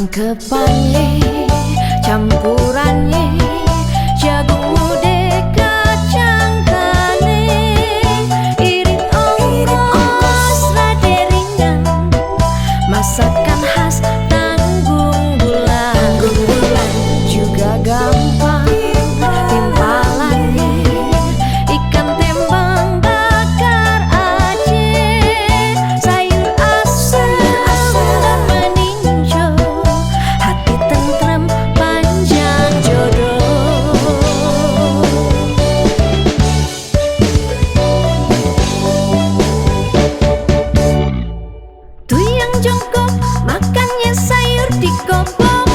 Rangkepannya, campurannya, jagung muda kacang kane, irit ongkos rada ringan, masakan khas Tanggung Bulan juga gampang timpalannya, ikan tembang bakar Aceh, sayur asem dan meninjau, hati tentrem panjang jodoh. Tuyang jongkok makannya sayur dikopok,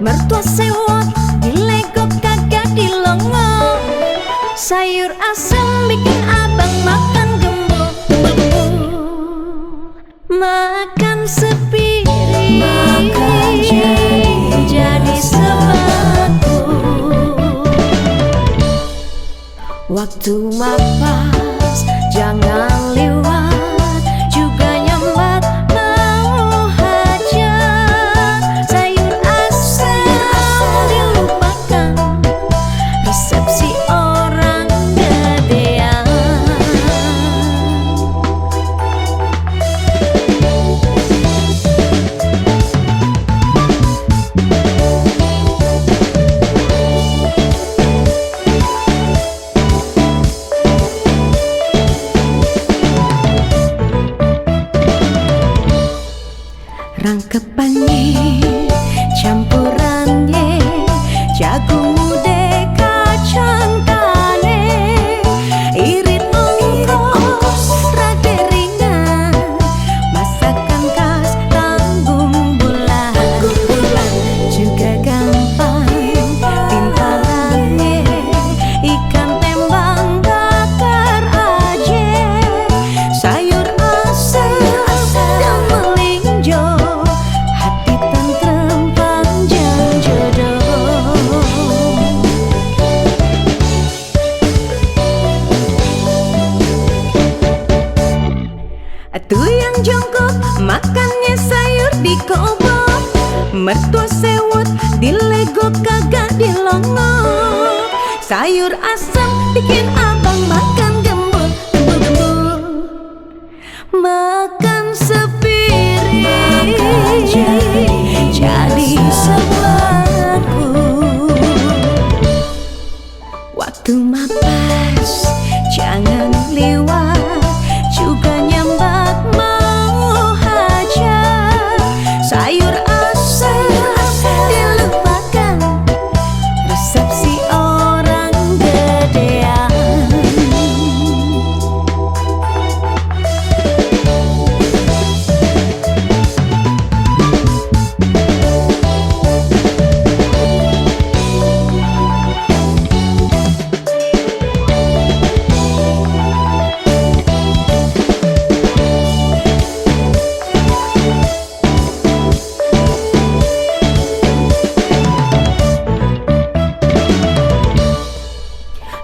mertua sewot dilegok kagak dilongok, sayur asem bikin abang makan gembok. Makan sepiring, makan jadi sebangkuk. Waktu mapas jangan lewat, juga nyambat mau hajat, sayur asem dilupakan, resepsi orang gedean. Rangkepannya, campurannya, jagung muda kacang kane, irit ongkos rada ringan, masakan khas Tanggung Bulan juga gampang timpalannya, ikan tembang bakar Aceh, sayur asem dan melinjo, hati tentrem panjang jodoh. Tuyang jongkok makannya sayur dikobok, mertua sewot dilegok kagak dilongok, sayur asam bikin abang makan gembul. Makan sepiring, jadi sebangkuk. Waktu mapas jangan lewat, juga nyambat mau hajat, sayur asem dilupakan, resepsi orang gedean.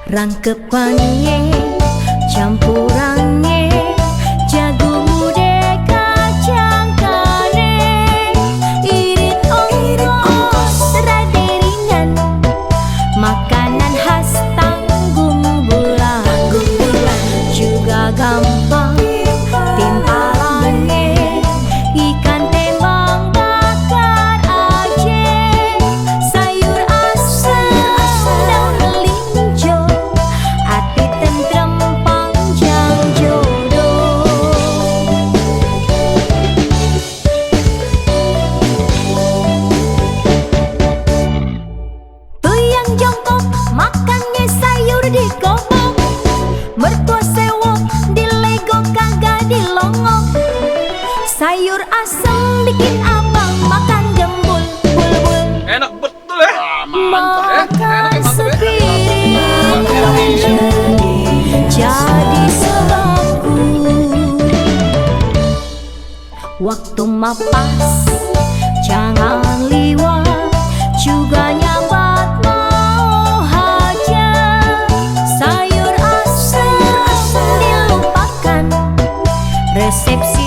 Rangkepannya, campurannya, jagung muda kacang kane, irit ongkos rada ringan, makanan khas Tanggung Bulan juga gampang timpalannya, ikan tembang bakar Aceh, sayur asem dan melinjo, hati tentrem panjang jodoh. Tuyang jongkok makannya sayur dikopok, mertua sewok dilegok kagak dilongok, sayur asem bikin abang makan gembul. Enak betul ya. Makan sepiring, jadi sebangkuk. Waktu mapas jangan liwat, juga nyambat mau hajat, sayur asem dilupakan, resepsi